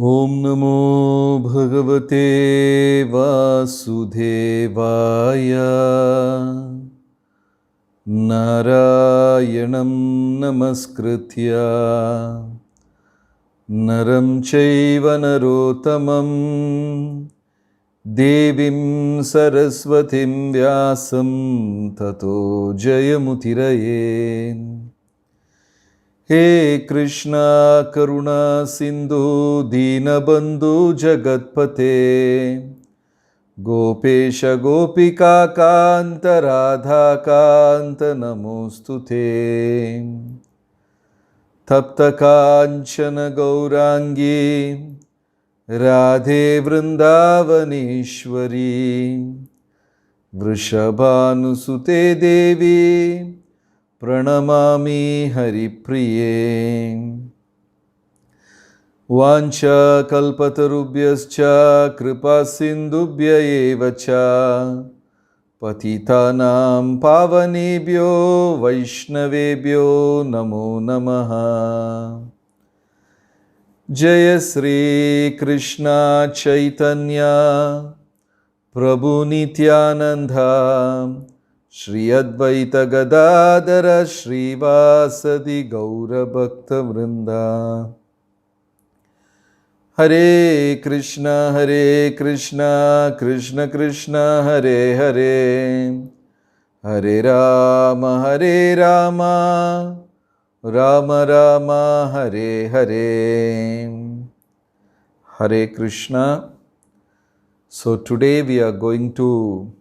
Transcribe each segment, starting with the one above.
ॐ नमो भगवते वासुदेवाय नारायणं नमस्कृत्य नरं चैव नरोत्तमं देवीं सरस्वतीं व्यासं ततो जयमुदीरये। हे कृष्णा करुणा सिंधु दीनबंधु जगत्पते गोपेश गोपिका कांत राधा कांत नमोस्तुते। तप्त कांचन गौरांगी राधे वृंदावनेश्वरी वृषभानुसुते देवी प्रणमामि हरिप्रिये। वाञ्छाकल्पतरुभ्यश्च कृपासिन्धुभ्य एव च पतितानां पावनेभ्यो वैष्णवेभ्यो नमो नमः। जय श्री कृष्ण चैतन्य प्रभु नित्यानंद श्री अद्वैत गदाधर श्रीवासदि गौरभक्तवृंद। हरे कृष्ण कृष्ण कृष्ण हरे हरे हरे राम राम राम हरे हरे। हरे Krishna. So today we are going to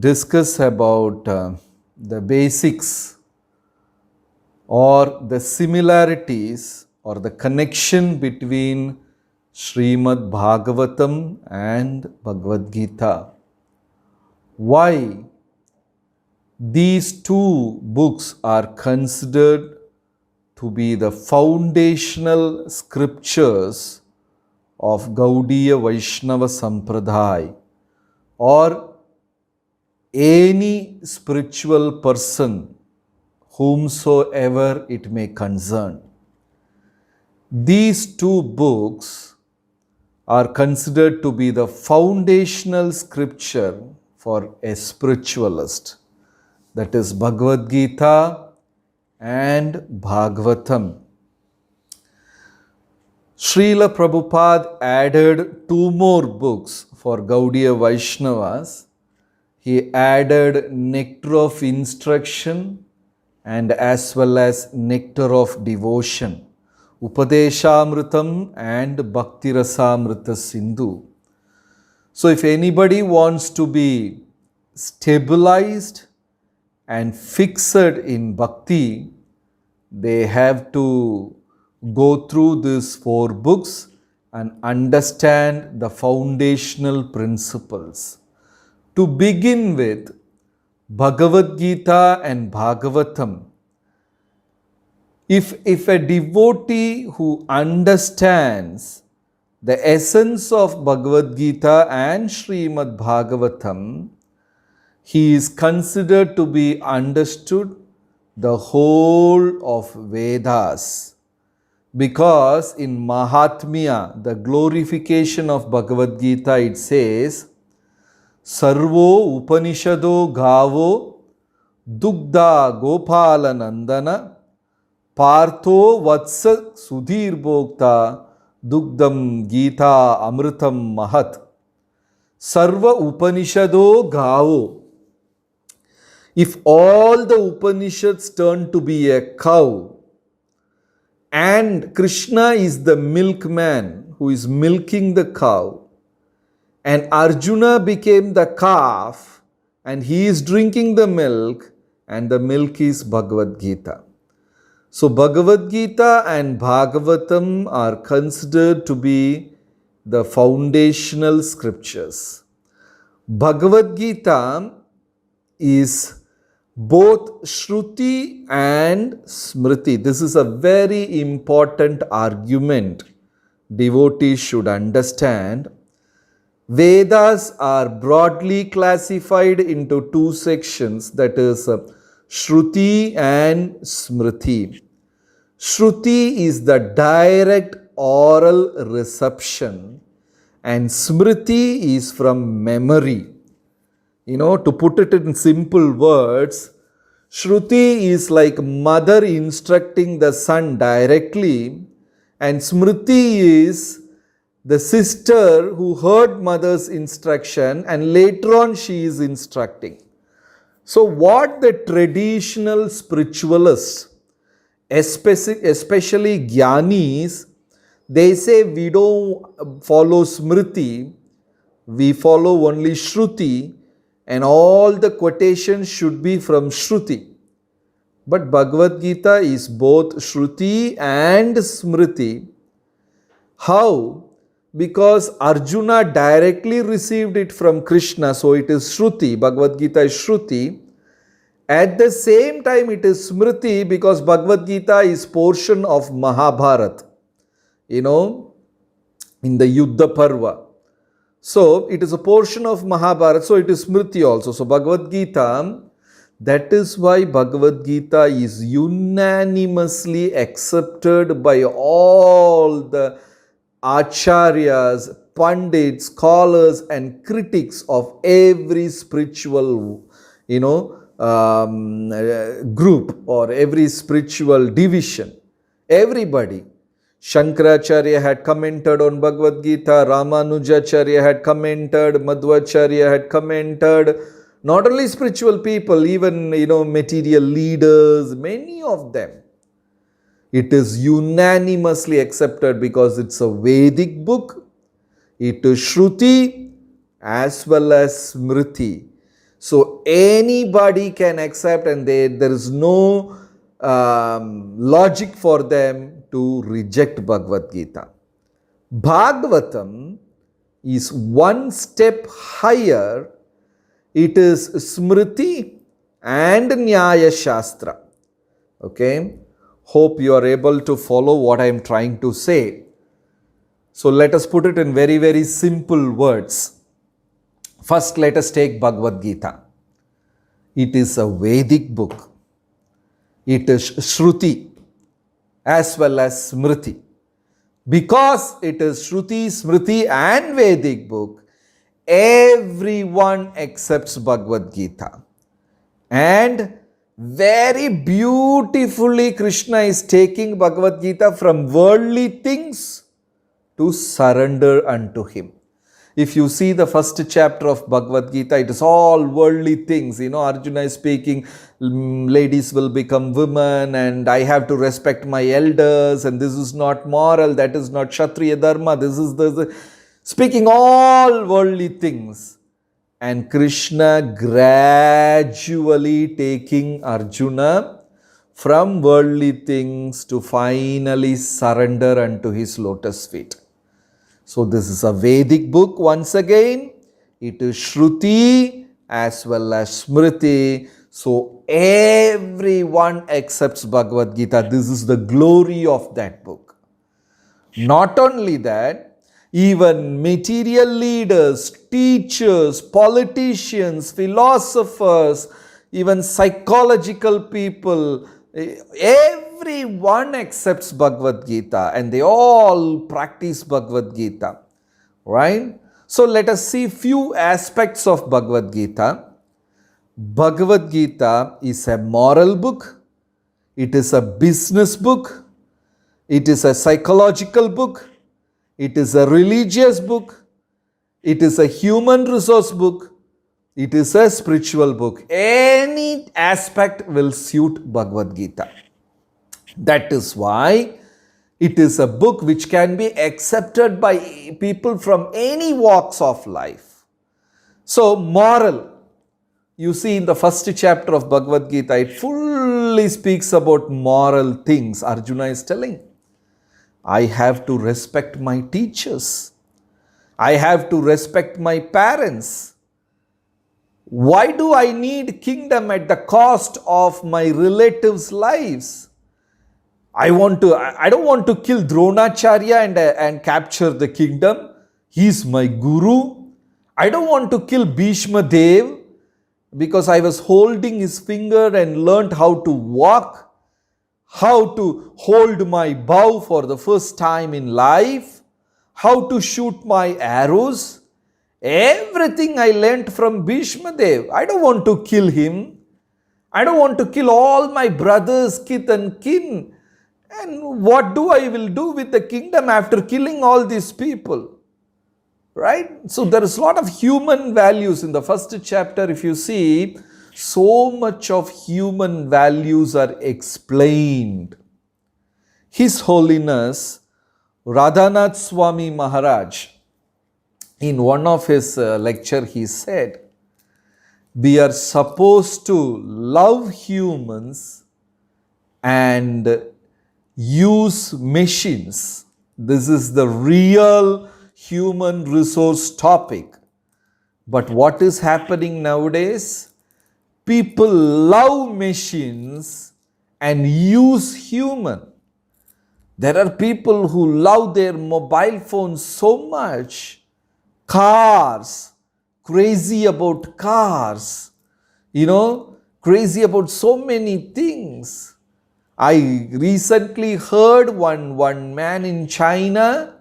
discuss about the basics or the similarities or the connection between Srimad Bhagavatam and Bhagavad Gita. Why these two books are considered to be the foundational scriptures of Gaudiya Vaishnava Sampradaya or any spiritual person whomsoever it may concern. These two books are considered to be the foundational scripture for a spiritualist, that is Bhagavad Gita and Bhagavatam. Srila Prabhupada added two more books for Gaudiya Vaishnavas. He added Nectar of Instruction and as well as Nectar of Devotion, Upadeshamritam and Bhakti Rasamrita Sindhu. So if anybody wants to be stabilized and fixed in Bhakti, they have to go through these four books and understand the foundational principles. To begin with, Bhagavad Gita and Bhagavatam. If a devotee who understands the essence of Bhagavad Gita and Srimad Bhagavatam, he is considered to be understood the whole of Vedas. Because in Mahatmya, the glorification of Bhagavad Gita, it says, Sarvo Upanishado Gavo Dugdha Gopala Nandana Partho Vatsa Sudhir Bhokta Dugdam Gita Amritam Mahat. Sarva Upanishado Gavo. If all the Upanishads turn to be a cow, and Krishna is the milkman who is milking the cow, and Arjuna became the calf and he is drinking the milk, and the milk is Bhagavad Gita. So Bhagavad Gita and Bhagavatam are considered to be the foundational scriptures. Bhagavad Gita is both Shruti and Smriti. This is a very important argument devotees should understand. Vedas are broadly classified into two sections, that is Shruti and Smriti. Shruti is the direct oral reception and Smriti is from memory. To put it in simple words, Shruti is like mother instructing the son directly, and Smriti is the sister who heard mother's instruction and later on she is instructing. So what the traditional spiritualists, especially Gyanis, they say we don't follow Smriti, we follow only Shruti, and all the quotations should be from Shruti. But Bhagavad Gita is both Shruti and Smriti. How? Because Arjuna directly received it from Krishna, so it is Shruti. Bhagavad Gita is Shruti. At the same time, it is Smriti because Bhagavad Gita is portion of Mahabharata, in the Yuddha Parva. So, it is a portion of Mahabharata, so it is Smriti also. So, Bhagavad Gita, that is why Bhagavad Gita is unanimously accepted by all the acharyas, pandits, scholars and critics of every spiritual, group or every spiritual division. Everybody. Shankaracharya had commented on Bhagavad Gita, Ramanujacharya had commented, Madhvacharya had commented. Not only spiritual people, even material leaders, many of them. It is unanimously accepted because it's a Vedic book. It is Shruti as well as Smriti. So anybody can accept, and there is no logic for them to reject Bhagavad Gita. Bhagavatam is one step higher. It is Smriti and Nyaya Shastra. Okay? Hope you are able to follow what I am trying to say. So let us put it in very, very simple words. First, let us take Bhagavad Gita. It is a Vedic book. It is Shruti as well as Smriti. Because it is Shruti, Smriti and Vedic book, everyone accepts Bhagavad Gita. And very beautifully Krishna is taking Bhagavad Gita from worldly things to surrender unto him. If you see the first chapter of Bhagavad Gita, it is all worldly things. Arjuna is speaking, ladies will become women and I have to respect my elders and this is not moral, that is not Kshatriya Dharma, this is the speaking all worldly things. And Krishna gradually taking Arjuna from worldly things to finally surrender unto his lotus feet. So this is a Vedic book once again. It is Shruti as well as Smriti. So everyone accepts Bhagavad Gita. This is the glory of that book. Not only that, even material leaders, teachers, politicians, philosophers, even psychological people, everyone accepts Bhagavad Gita and they all practice Bhagavad Gita, right? So let us see few aspects of Bhagavad Gita. Bhagavad Gita is a moral book. It is a business book. It is a psychological book. It is a religious book. It is a human resource book. It is a spiritual book. Any aspect will suit Bhagavad Gita. That is why it is a book which can be accepted by people from any walks of life. So, moral. You see in the first chapter of Bhagavad Gita, it fully speaks about moral things. Arjuna is telling, I have to respect my teachers. I have to respect my parents. Why do I need kingdom at the cost of my relatives' lives? I don't want to kill Dronacharya and capture the kingdom. He is my guru. I don't want to kill Bhishma Dev because I was holding his finger and learned how to walk. how to hold my bow for the first time in life, how to shoot my arrows. Everything I learnt from Bhishma Dev. I don't want to kill him. I don't want to kill all my brothers, kith and kin. And what do I will do with the kingdom after killing all these people? Right? So there is a lot of human values in the first chapter. If you see, so much of human values are explained. His Holiness Radhanath Swami Maharaj, in one of his lecture, he said, we are supposed to love humans and use machines. This is the real human resource topic. But what is happening nowadays? People love machines and use human. There are people who love their mobile phones so much. Cars, crazy about cars, crazy about so many things. I recently heard one man in China,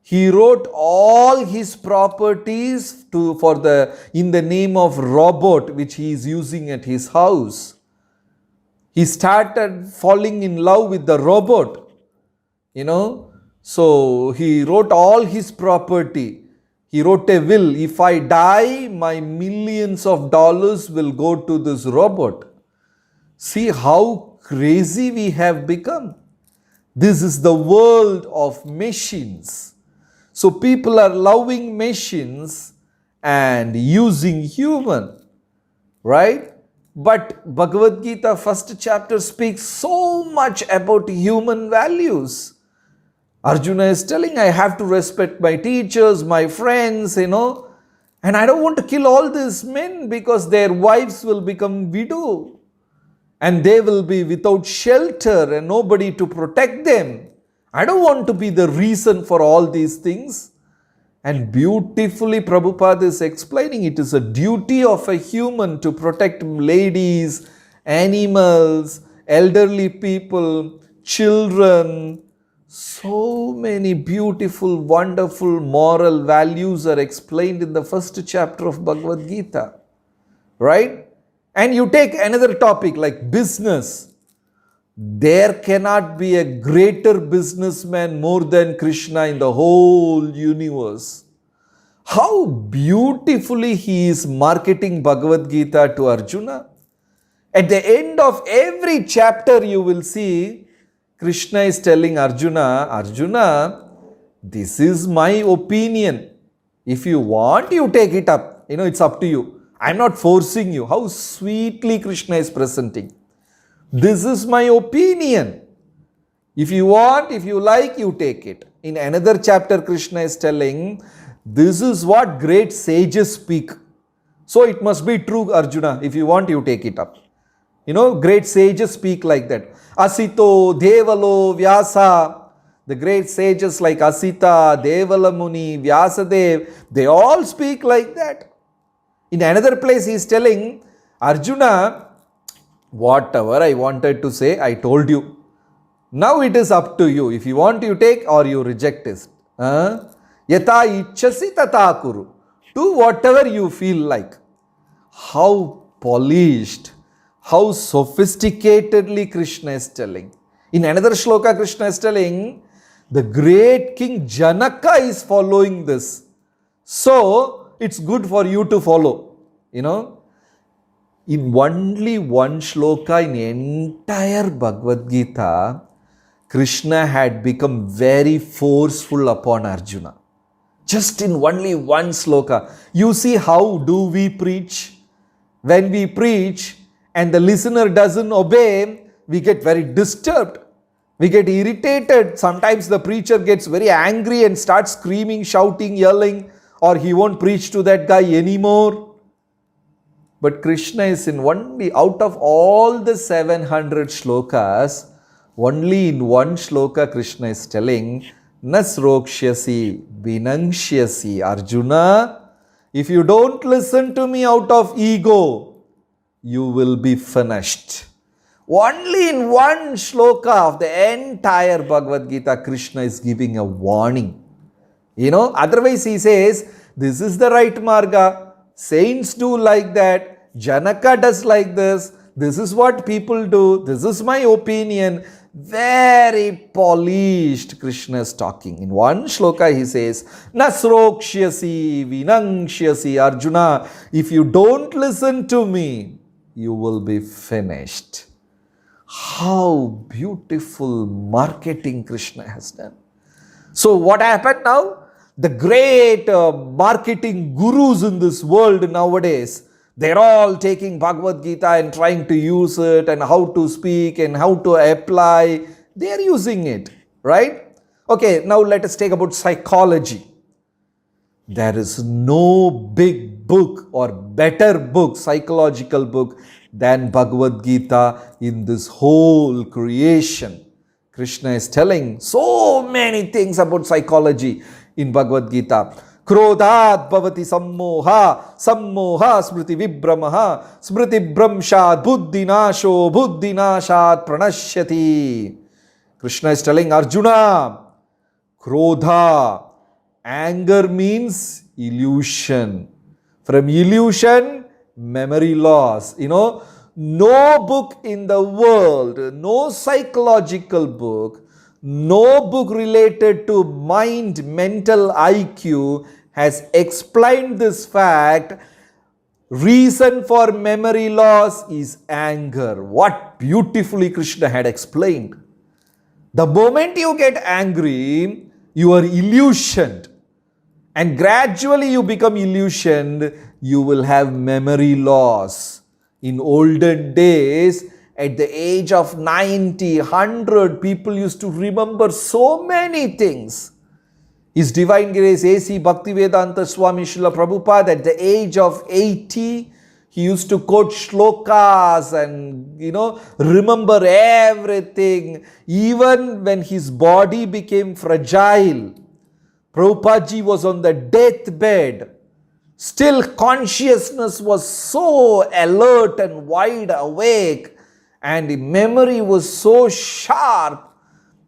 he wrote all his properties in the name of robot which he is using at his house. He started falling in love with the robot, so he wrote all his property. He wrote a will, if I die, my millions of dollars will go to this robot. See how crazy we have become. This is the world of machines. So people are loving machines and using human, right? But Bhagavad Gita first chapter speaks so much about human values. Arjuna is telling, I have to respect my teachers, my friends, and I don't want to kill all these men because their wives will become widow and they will be without shelter and nobody to protect them. I don't want to be the reason for all these things. And beautifully Prabhupada is explaining, it is a duty of a human to protect ladies, animals, elderly people, children. So many beautiful, wonderful moral values are explained in the first chapter of Bhagavad Gita, right? And you take another topic like business. There cannot be a greater businessman more than Krishna in the whole universe. How beautifully he is marketing Bhagavad Gita to Arjuna. At the end of every chapter you will see Krishna is telling Arjuna, this is my opinion. If you want, you take it up. It's up to you. I'm not forcing you. How sweetly Krishna is presenting. This is my opinion. If you want, if you like, you take it. In another chapter, Krishna is telling, this is what great sages speak. So it must be true, Arjuna. If you want, you take it up. Great sages speak like that. Asito, Devalo, Vyasa. The great sages like Asita, Devala Muni, Vyasadev, they all speak like that. In another place, he is telling, Arjuna, whatever I wanted to say, I told you. Now it is up to you. If you want, you take or you reject it. Yata ichchasi tata kuru. Do whatever you feel like. How polished, how sophisticatedly Krishna is telling. In another shloka, Krishna is telling, the great king Janaka is following this. So, it's good for you to follow. In only one shloka in entire Bhagavad Gita, Krishna had become very forceful upon Arjuna. Just in only one sloka. You see how do we preach? When we preach and the listener doesn't obey, we get very disturbed. We get irritated. Sometimes the preacher gets very angry and starts screaming, shouting, yelling, or he won't preach to that guy anymore. But Krishna is in only, out of all the 700 shlokas, only in one shloka Krishna is telling, Nasrokshyasi, Vinangshyasi, Arjuna, if you don't listen to me out of ego, you will be finished. Only in one shloka of the entire Bhagavad Gita, Krishna is giving a warning. Otherwise he says, this is the right marga. Saints do like that. Janaka does like this. This is what people do. This is my opinion. Very polished Krishna is talking. In one shloka he says, Nasrokshyasi vinangshyasi Arjuna. If you don't listen to me, you will be finished. How beautiful marketing Krishna has done. So what happened now? The great marketing gurus in this world nowadays, they're all taking Bhagavad Gita and trying to use it and how to speak and how to apply. They are using it, right? Okay, now let us take about psychology. There is no big book or better book, psychological book, than Bhagavad Gita in this whole creation. Krishna is telling so many things about psychology in Bhagavad Gita. Krodhat bhavati sammoha, sammoha smriti vibramaha, smriti bramshat buddhinasho, buddhinashat pranashyati. Krishna is telling Arjuna, Krodha, anger means illusion. From illusion, memory loss. No book in the world, no psychological book, no book related to mind, mental IQ has explained this fact. Reason for memory loss is anger. What beautifully Krishna had explained. The moment you get angry, you are illusioned. And gradually you become illusioned, you will have memory loss. In olden days, at the age of 90, 100, people used to remember so many things. His Divine Grace A.C. Bhaktivedanta Swami Srila Prabhupada, at the age of 80, he used to quote shlokas and, remember everything. Even when his body became fragile, Prabhupada was on the deathbed. Still consciousness was so alert and wide awake. And the memory was so sharp.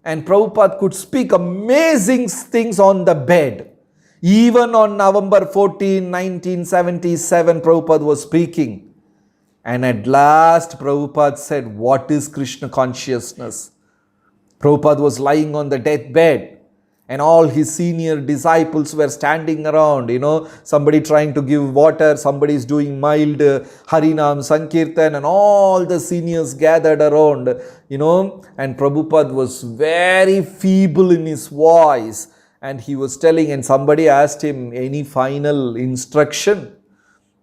And Prabhupada could speak amazing things on the bed. Even on November 14, 1977, Prabhupada was speaking. And at last, Prabhupada said, what is Krishna consciousness? Prabhupada was lying on the deathbed. And all his senior disciples were standing around, somebody trying to give water, somebody is doing mild Harinam Sankirtan, and all the seniors gathered around, and Prabhupada was very feeble in his voice. And he was telling, and somebody asked him, any final instruction?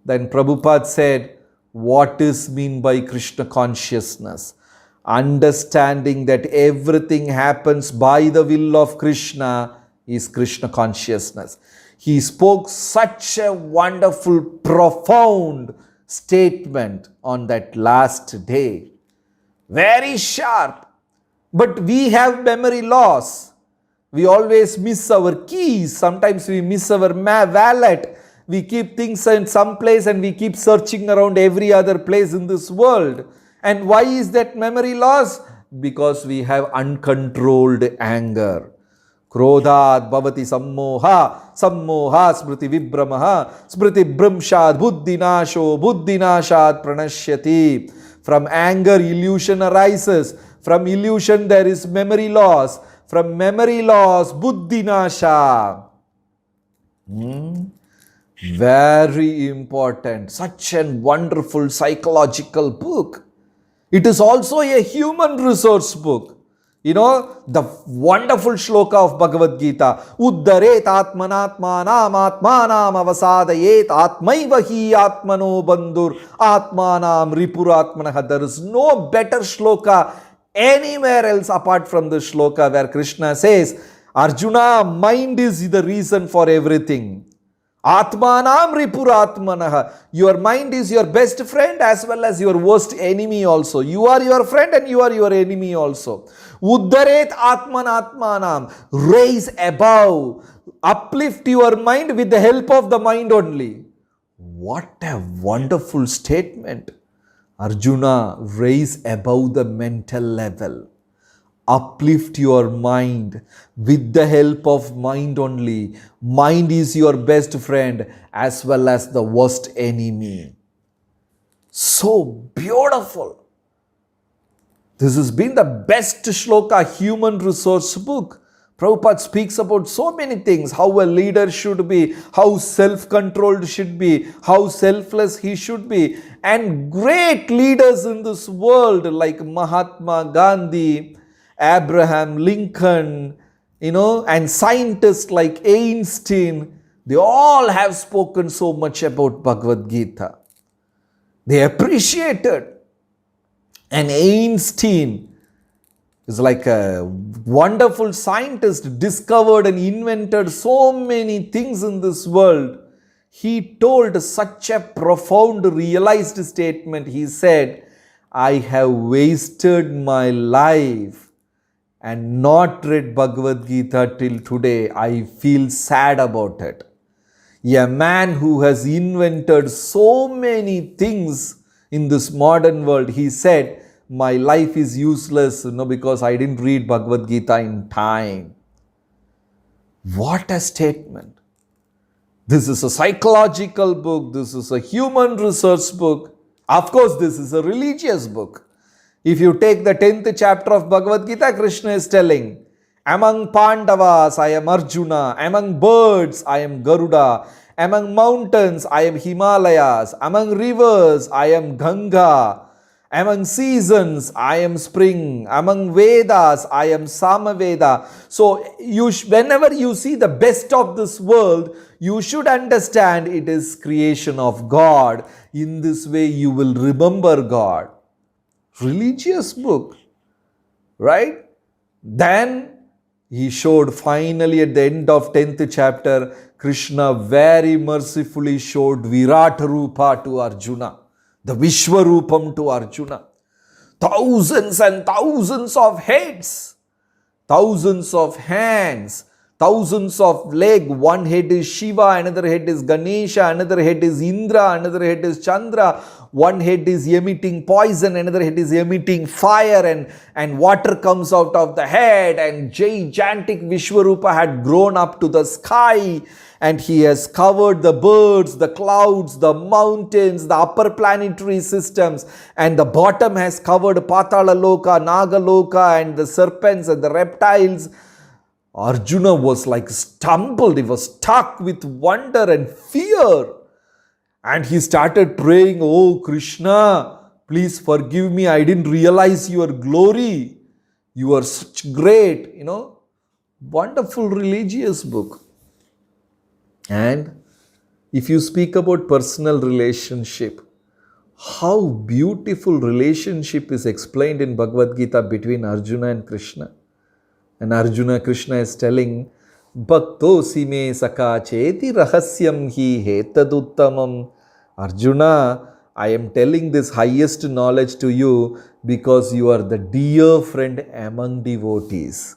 Then Prabhupada said, what is mean by Krishna consciousness? Understanding that everything happens by the will of Krishna is Krishna consciousness. He spoke such a wonderful, profound statement on that last day. Very sharp. But we have memory loss. We always miss our keys. Sometimes we miss our wallet. We keep things in some place and we keep searching around every other place in this world. And why is that memory loss? Because we have uncontrolled anger. Krodhat bhavati sammoha, sammoha smriti vibramaha, smriti bramshat buddhinasho, buddhinashat pranashyati. From anger, illusion arises. From illusion, there is memory loss. From memory loss, buddhinasha. Very important. Such a wonderful psychological book. It is also a human resource book. The wonderful shloka of Bhagavad Gita. Uddaret atmanatmanam atmanam avasadayet atmaiva hi atmano bandhur atmanam ripuratmanaha. There is no better shloka anywhere else apart from the shloka where Krishna says, Arjuna, mind is the reason for everything. Atmanam ripuratmanaha. Your mind is your best friend as well as your worst enemy also. You are your friend and you are your enemy also. Uddaret atmanatmanam. Raise above. Uplift your mind with the help of the mind only. What a wonderful statement. Arjuna, raise above the mental level. Uplift your mind with the help of mind only. Mind is your best friend as well as the worst enemy. So beautiful. This has been the best shloka human resource book. Prabhupada speaks about so many things, how a leader should be, how self-controlled should be, how selfless he should be. And great leaders in this world like Mahatma Gandhi, Abraham Lincoln, and scientists like Einstein, they all have spoken so much about Bhagavad Gita. They appreciated. And Einstein is like a wonderful scientist, discovered and invented so many things in this world. He told such a profound, realized statement. He said, I have wasted my life and not read Bhagavad Gita till today. I feel sad about it. A man who has invented so many things in this modern world, he said, my life is useless, because I didn't read Bhagavad Gita in time. What a statement. This is a psychological book. This is a human research book. Of course, this is a religious book. If you take the 10th chapter of Bhagavad Gita, Krishna is telling, among Pandavas, I am Arjuna. Among birds, I am Garuda. Among mountains, I am Himalayas. Among rivers, I am Ganga. Among seasons, I am spring. Among Vedas, I am Samaveda. So, whenever you see the best of this world, you should understand it is creation of God. In this way, you will remember God. Religious book, right? Then he showed finally at the end of 10th chapter, Krishna very mercifully showed Virat Rupa to Arjuna, the Vishwarupam to Arjuna. Thousands and thousands of heads, thousands of hands, thousands of legs. One head is Shiva, another head is Ganesha, another head is Indra, another head is Chandra. One head is emitting poison, another head is emitting fire, and water comes out of the head, and gigantic Vishwarupa had grown up to the sky, and he has covered the birds, the clouds, the mountains, the upper planetary systems, and the bottom has covered Patala Loka, Nagaloka, and the serpents and the reptiles. Arjuna was like stumbled, he was struck with wonder and fear. And he started praying, oh Krishna, please forgive me, I didn't realize your glory. You are such great, wonderful religious book. And if you speak about personal relationship, how beautiful relationship is explained in Bhagavad Gita between Arjuna and Krishna. And Arjuna, Krishna is telling, Bhaktosi me saka cheti rahasyam hi hetaduttamam. Arjuna, I am telling this highest knowledge to you because you are the dear friend among devotees.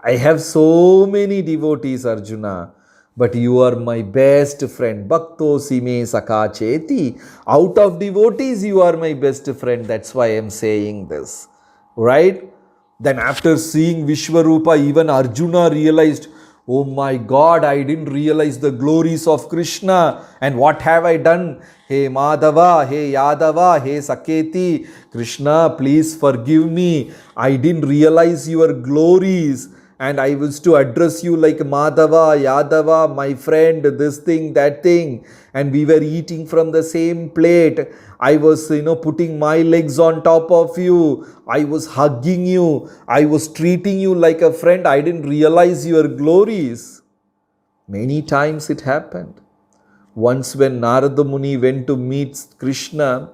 I have so many devotees, Arjuna, but you are my best friend. Bhaktosi me saka cheti. Out of devotees, you are my best friend. That's why I am saying this. Right? Then after seeing Vishwarupa, even Arjuna realized, oh my God, I didn't realize the glories of Krishna. And what have I done? Hey Madhava, hey Yadava, hey Saketi, Krishna, please forgive me. I didn't realize your glories. And I was to address you like Madhava, Yadava, my friend, this thing, that thing. And we were eating from the same plate. I was, putting my legs on top of you. I was hugging you. I was treating you like a friend. I didn't realize your glories. Many times it happened. Once when Narada Muni went to meet Krishna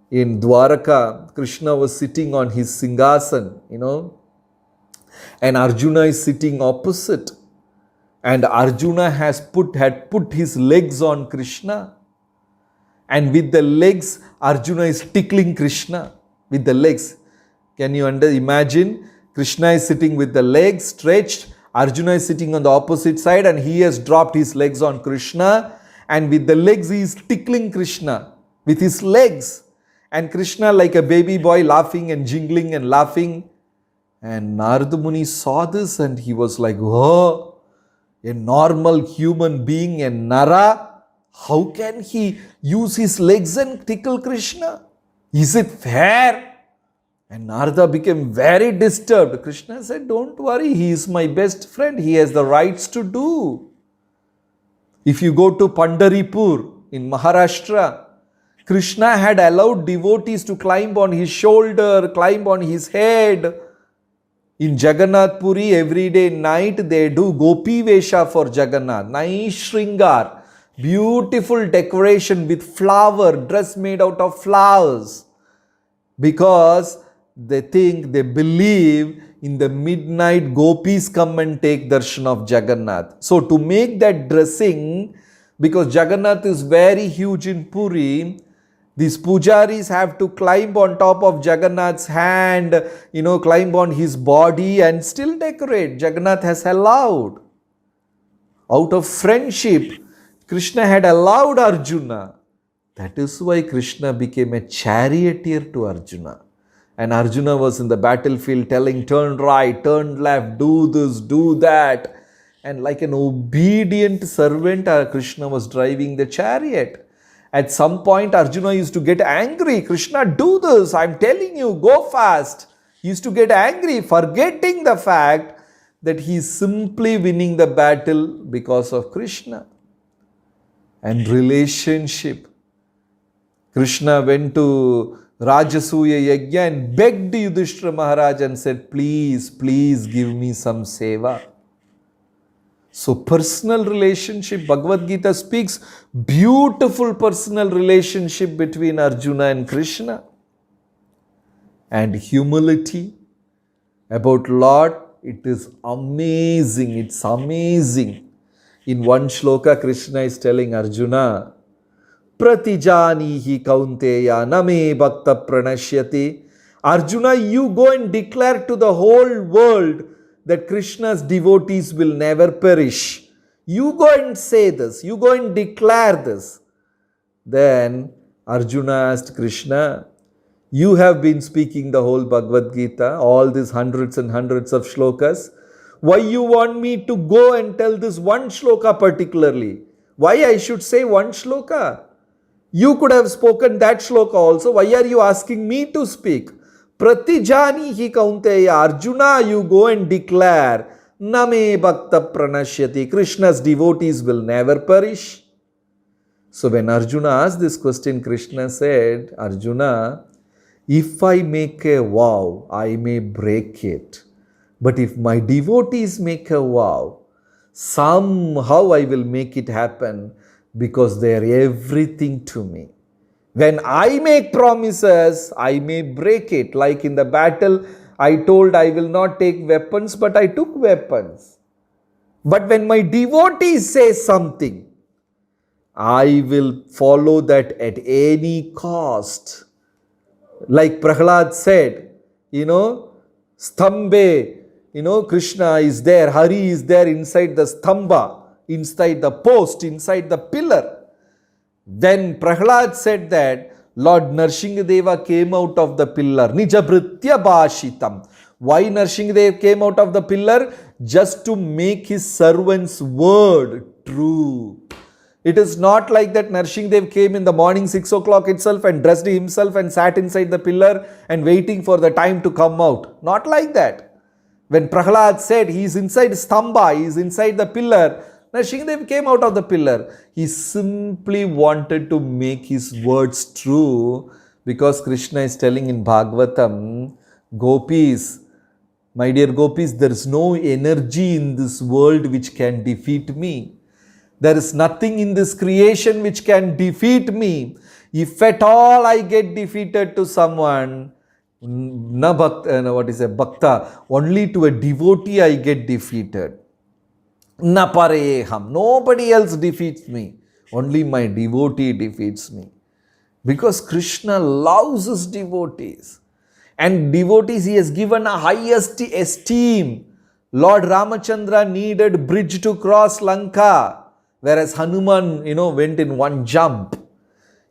in Dwaraka, Krishna was sitting on his Singhasan, and Arjuna is sitting opposite. And Arjuna had put his legs on Krishna. And with the legs, Arjuna is tickling Krishna with the legs. Can you imagine? Krishna is sitting with the legs stretched. Arjuna is sitting on the opposite side and he has dropped his legs on Krishna. And with the legs, he is tickling Krishna with his legs. And Krishna like a baby boy laughing and jingling and laughing. And Narada Muni saw this and he was like, oh, a normal human being, a Nara, how can he use his legs and tickle Krishna? Is it fair? And Narada became very disturbed. Krishna said, don't worry, he is my best friend. He has the rights to do. If you go to Pandharpur in Maharashtra, Krishna had allowed devotees to climb on his shoulder, climb on his head. In Jagannath Puri, every day night they do Gopi Vesha for Jagannath. Nice Shringar, beautiful decoration with flower, dress made out of flowers. Because they believe in the midnight gopis come and take darshan of Jagannath. So to make that dressing, because Jagannath is very huge in Puri, these pujaris have to climb on top of Jagannath's hand, climb on his body and still decorate. Jagannath has allowed. Out of friendship, Krishna had allowed Arjuna. That is why Krishna became a charioteer to Arjuna. And Arjuna was in the battlefield telling, turn right, turn left, do this, do that. And like an obedient servant, Krishna was driving the chariot. At some point, Arjuna used to get angry. Krishna, do this, I'm telling you, go fast. He used to get angry, forgetting the fact that he is simply winning the battle because of Krishna. And relationship. Krishna went to Rajasuya Yajna and begged Yudhishthira Maharaj and said, please give me some seva. So personal relationship, Bhagavad Gita speaks beautiful personal relationship between Arjuna and Krishna. And humility about Lord, it is amazing, it's amazing. In one shloka, Krishna is telling Arjuna, Pratijanihi kaunteya name bhakta pranashyati. Arjuna, you go and declare to the whole world that Krishna's devotees will never perish. You go and say this. You go and declare this. Then Arjuna asked Krishna, you have been speaking the whole Bhagavad Gita, all these hundreds and hundreds of shlokas. Why you want me to go and tell this one shloka particularly? Why I should say one shloka? You could have spoken that shloka also. Why are you asking me to speak? Pratijanihi kaunteya. Arjuna, you go and declare, Name bhakta pranashyati. Krishna's devotees will never perish. So when Arjuna asked this question, Krishna said, Arjuna, if I make a vow, I may break it. But if my devotees make a vow, somehow I will make it happen because they are everything to me. When I make promises, I may break it. Like in the battle, I told I will not take weapons, but I took weapons. But when my devotees say something, I will follow that at any cost. Like Prahlad said, Stambhe, Krishna is there, Hari is there inside the Stamba, inside the post, inside the pillar. When Prahlad said that, Lord Narsinghdeva came out of the pillar. Nijabhritya Bhashitam. Why Narsinghdeva came out of the pillar? Just to make his servant's word true. It is not like that Narsinghdeva came in the morning 6 o'clock itself and dressed himself and sat inside the pillar and waiting for the time to come out. Not like that. When Prahlad said he is inside Stamba, he is inside the pillar, Narsinghdeva came out of the pillar. He simply wanted to make his words true because Krishna is telling in Bhagavatam, Gopis, my dear Gopis, there is no energy in this world which can defeat me. There is nothing in this creation which can defeat me. If at all I get defeated to someone, bhakta, only to a devotee I get defeated. Na pareham. Nobody else defeats me. Only my devotee defeats me. Because Krishna loves his devotees. And devotees he has given a highest esteem. Lord Ramachandra needed bridge to cross Lanka. Whereas Hanuman, went in one jump.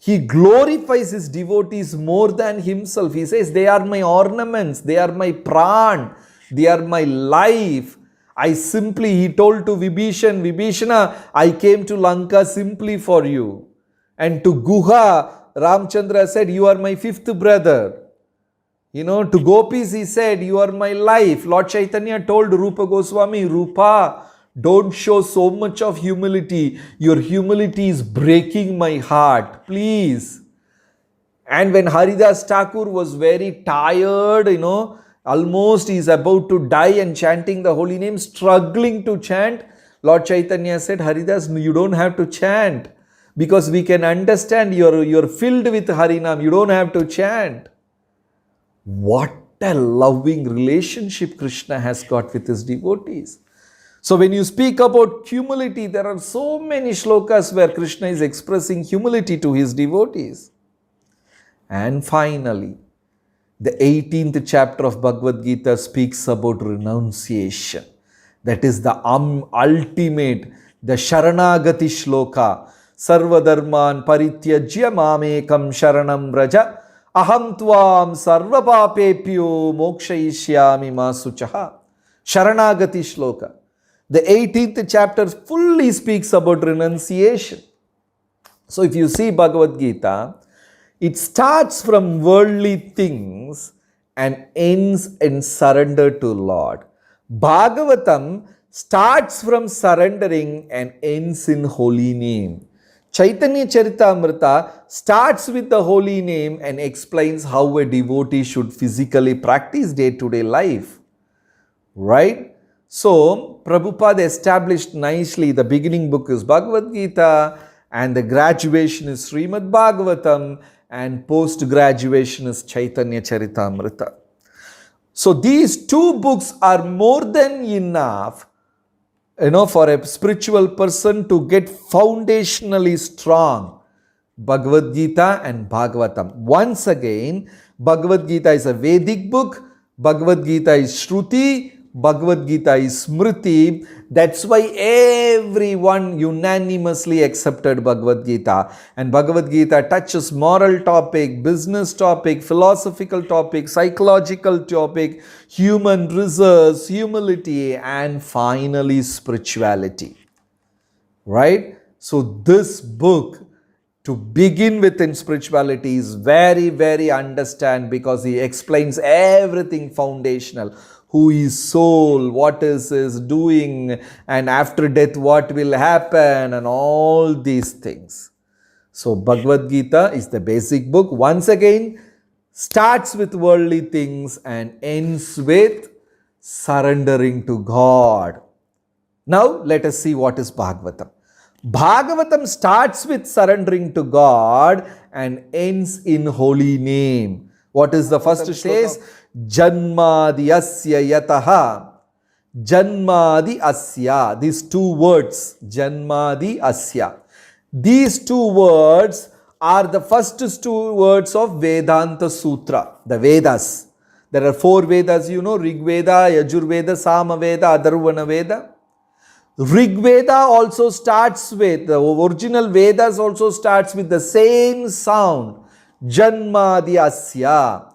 He glorifies his devotees more than himself. He says, they are my ornaments, they are my pran, they are my life. He told to Vibhishana, I came to Lanka simply for you. And to Guha, Ramchandra said, you are my fifth brother. To gopis he said, you are my life. Lord Chaitanya told Rupa Goswami, Rupa, don't show so much of humility. Your humility is breaking my heart. Please. And when Haridas Thakur was very tired, almost he is about to die and chanting the holy name, struggling to chant, Lord Chaitanya said, Haridas, you don't have to chant. Because we can understand you're filled with Harinam. You don't have to chant. What a loving relationship Krishna has got with his devotees. So when you speak about humility, there are so many shlokas where Krishna is expressing humility to his devotees. And finally, the 18th chapter of Bhagavad Gita speaks about renunciation. That is the ultimate, the Sharanagati shloka. Sarvadharman parityajya mamekam sharanam vraja aham tvam sarvapapepyo mokshayishyami masuchaha. Sharanagati shloka. The 18th chapter fully speaks about renunciation. So if you see Bhagavad Gita, it starts from worldly things and ends in surrender to Lord. Bhagavatam starts from surrendering and ends in holy name. Chaitanya Charitamrita starts with the holy name and explains how a devotee should physically practice day-to-day life. Right? So, Prabhupada established nicely the beginning book is Bhagavad Gita and the graduation is Srimad Bhagavatam and post-graduation is Chaitanya Charitamrita. So, these two books are more than enough for a spiritual person to get foundationally strong. Bhagavad Gita and Bhagavatam. Once again, Bhagavad Gita is a Vedic book, Bhagavad Gita is Shruti, Bhagavad Gita is Smriti. That's why everyone unanimously accepted Bhagavad Gita. And Bhagavad Gita touches moral topic, business topic, philosophical topic, psychological topic, human resource, humility, and finally spirituality. Right? So this book, to begin with in spirituality, is very, very understand because he explains everything foundational. Who is soul, what is his doing, and after death what will happen, and all these things. So Bhagavad Gita is the basic book. Once again, starts with worldly things and ends with surrendering to God. Now let us see what is Bhagavatam. Bhagavatam starts with surrendering to God and ends in holy name. What is the first? It says, Janmadi asya yataha. Janmadi asya. These two words, Janmadi asya. These two words are the first two words of Vedanta Sutra, the Vedas. There are 4 Vedas, Rig Veda, Yajur Veda, Sama Veda, Atharvana Veda. Rig Veda also starts with, the original Vedas also starts with the same sound, Janmadi asya.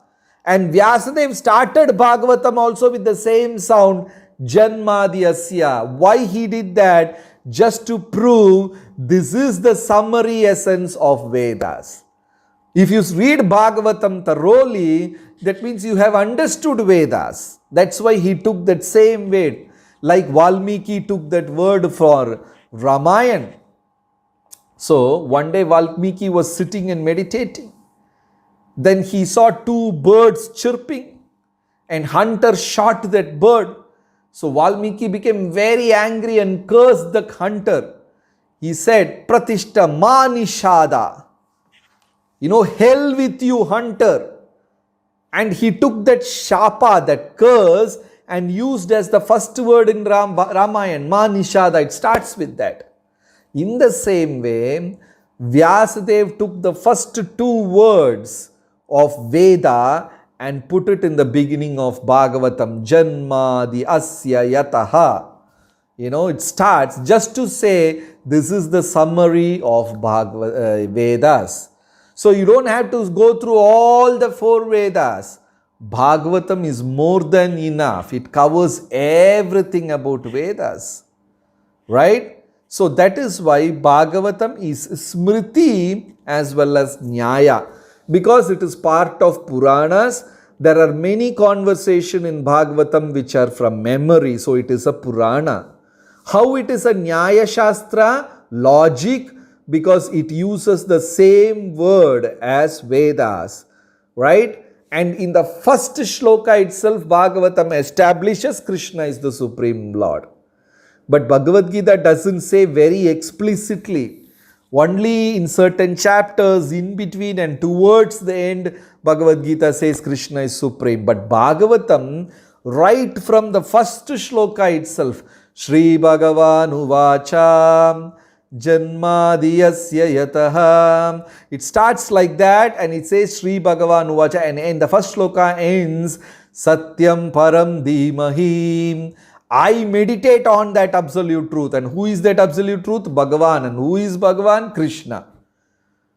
And Vyasadeva started Bhagavatam also with the same sound, Janmadi asya. Why he did that? Just to prove this is the summary essence of Vedas. If you read Bhagavatam thoroughly, that means you have understood Vedas. That's why he took that same word. Like Valmiki took that word for Ramayana. So one day Valmiki was sitting and meditating. Then he saw 2 birds chirping and hunter shot that bird. So Valmiki became very angry and cursed the hunter. He said, Pratishta manishada. Hell with you, hunter. And he took that shapa, that curse, and used as the first word in Ramayana, manishada. It starts with that. In the same way, Vyasadeva took the first 2 words of Veda and put it in the beginning of Bhagavatam, Janmadi asya yataha. It starts just to say this is the summary of Vedas. So you don't have to go through all the 4 Vedas. Bhagavatam is more than enough. It covers everything about Vedas. Right? So that is why Bhagavatam is Smriti as well as Nyaya. Because it is part of Puranas, there are many conversations in Bhagavatam which are from memory. So it is a Purana. How it is a Nyaya Shastra? Logic, because it uses the same word as Vedas. Right? And in the first shloka itself, Bhagavatam establishes Krishna is the Supreme Lord. But Bhagavad Gita doesn't say very explicitly. Only in certain chapters in between and towards the end, Bhagavad Gita says Krishna is supreme. But Bhagavatam, right from the first shloka itself, Shri Bhagavan Uvacha Janmadiyasya Yataha. It starts like that and it says Shri Bhagavan Uvacha, and the first shloka ends Satyam Param Dhimahi. I meditate on that absolute truth. And who is that absolute truth? Bhagavan. And who is Bhagavan? Krishna.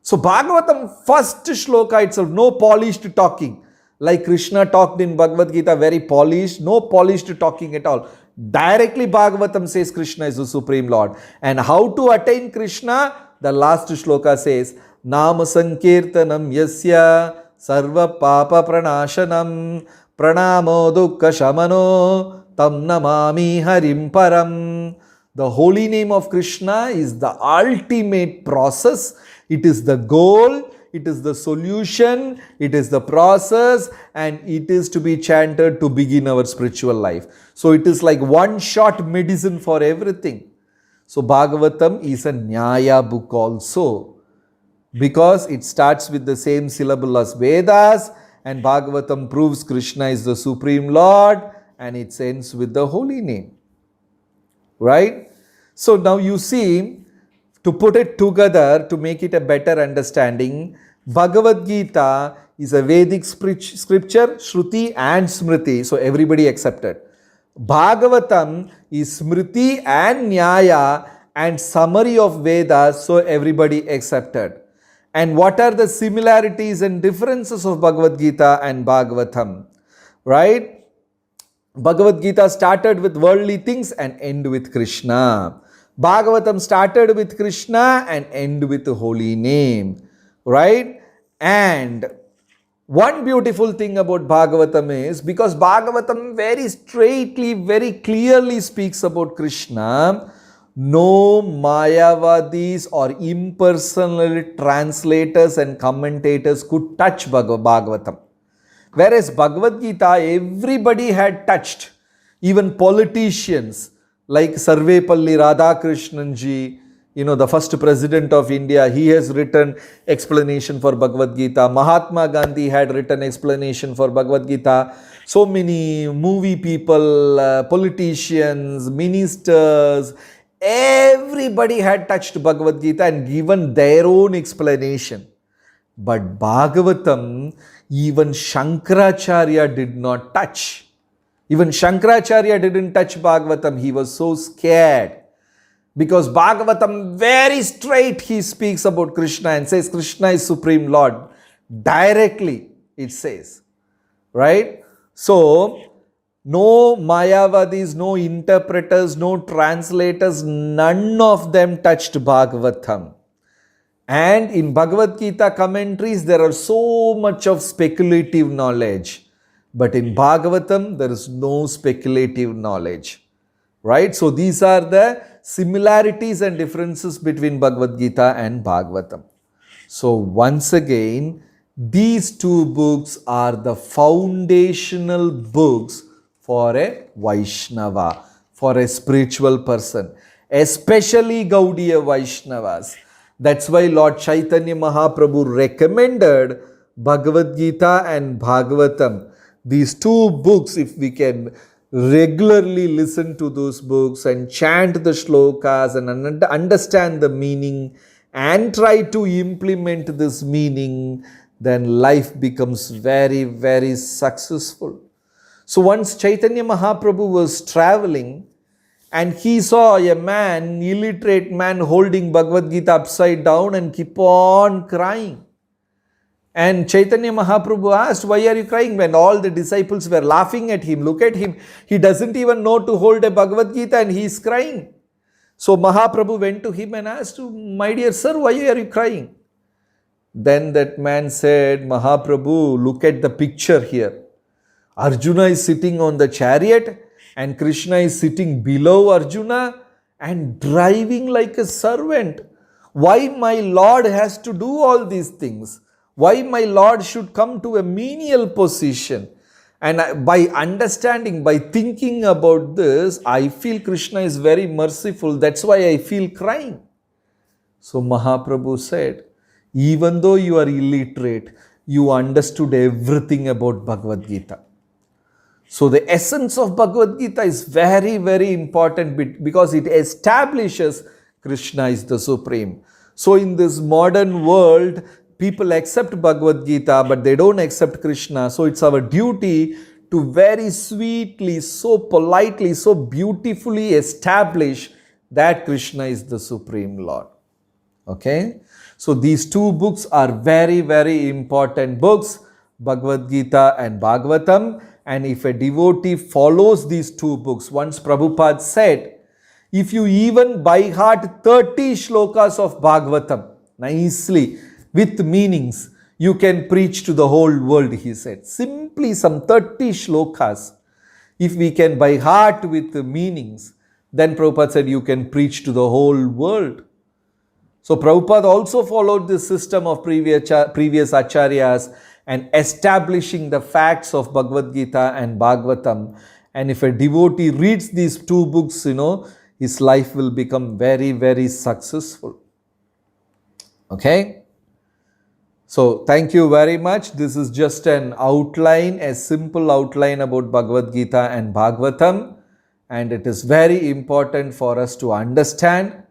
So Bhagavatam first shloka itself, no polished talking. Like Krishna talked in Bhagavad Gita, very polished, no polished talking at all. Directly Bhagavatam says Krishna is the Supreme Lord. And how to attain Krishna? The last shloka says, Nama Sankirtanam Yasya Sarva Papa Pranashanam Pranamo Dukkha Shamano Tam Namami Harim Param. The holy name of Krishna is the ultimate process. It is the goal. It is the solution, it is the process, and it is to be chanted to begin our spiritual life. So it is like one shot medicine for everything. So Bhagavatam is a Nyaya book also, because it starts with the same syllable as Vedas, and Bhagavatam proves Krishna is the Supreme Lord, and it ends with the holy name. Right? So now you see, to put it together, to make it a better understanding, Bhagavad Gita is a Vedic scripture, Shruti and Smriti, so everybody accepted. Bhagavatam is Smriti and Nyaya and summary of Vedas, so everybody accepted. And what are the similarities and differences of Bhagavad Gita and Bhagavatam? Right? Bhagavad Gita started with worldly things and end with Krishna. Bhagavatam started with Krishna and end with the holy name. Right? And one beautiful thing about Bhagavatam is, because Bhagavatam very straightly, very clearly speaks about Krishna, no Mayavadis or impersonal translators and commentators could touch Bhagavatam. Whereas Bhagavad Gita, everybody had touched, even politicians like Sarvepalli Radhakrishnan ji, the first president of India, he has written explanation for Bhagavad Gita. Mahatma Gandhi had written explanation for Bhagavad Gita. So many movie people, politicians, ministers, everybody had touched Bhagavad Gita and given their own explanation. But Bhagavatam, even Shankaracharya did not touch. Even Shankaracharya didn't touch Bhagavatam. He was so scared. Because Bhagavatam very straight he speaks about Krishna and says Krishna is Supreme Lord. Directly it says. Right? So, no Mayavadis, no interpreters, no translators, none of them touched Bhagavatam. And in Bhagavad Gita commentaries, there are so much of speculative knowledge. But in Bhagavatam, there is no speculative knowledge. Right? So these are the similarities and differences between Bhagavad Gita and Bhagavatam. So once again, these two books are the foundational books for a Vaishnava, for a spiritual person, especially Gaudiya Vaishnavas. That's why Lord Chaitanya Mahaprabhu recommended Bhagavad Gita and Bhagavatam. These two books, if we can regularly listen to those books and chant the shlokas and understand the meaning and try to implement this meaning, then life becomes very, very successful. So once Chaitanya Mahaprabhu was traveling and he saw a illiterate man holding Bhagavad Gita upside down and keep on crying. And Chaitanya Mahaprabhu asked, why are you crying? When all the disciples were laughing at him, look at him, he doesn't even know to hold a Bhagavad Gita and he is crying. So Mahaprabhu went to him and asked, my dear sir, why are you crying? Then that man said, Mahaprabhu, look at the picture here. Arjuna is sitting on the chariot and Krishna is sitting below Arjuna and driving like a servant. Why my Lord has to do all these things? Why my Lord should come to a menial position? And by understanding, by thinking about this, I feel Krishna is very merciful. That's why I feel crying. So Mahaprabhu said, even though you are illiterate, you understood everything about Bhagavad Gita. So the essence of Bhagavad Gita is very, very important because it establishes Krishna is the Supreme. So in this modern world, people accept Bhagavad Gita, but they don't accept Krishna. So it's our duty to very sweetly, so politely, so beautifully establish that Krishna is the Supreme Lord. Okay? So these two books are very, very important books, Bhagavad Gita and Bhagavatam. And if a devotee follows these two books, once Prabhupada said, if you even by heart 30 shlokas of Bhagavatam, nicely, with meanings, you can preach to the whole world, he said. Simply some 30 shlokas. If we can by heart with the meanings, then Prabhupada said you can preach to the whole world. So Prabhupada also followed this system of previous acharyas and establishing the facts of Bhagavad Gita and Bhagavatam. And if a devotee reads these two books, his life will become very, very successful. Okay? So thank you very much. This is just an outline, a simple outline about Bhagavad Gita and Bhagavatam. And it is very important for us to understand.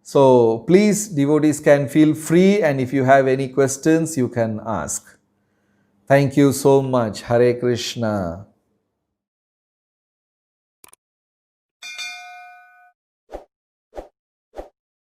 So please, devotees can feel free, and if you have any questions, you can ask. Thank you so much. Hare Krishna.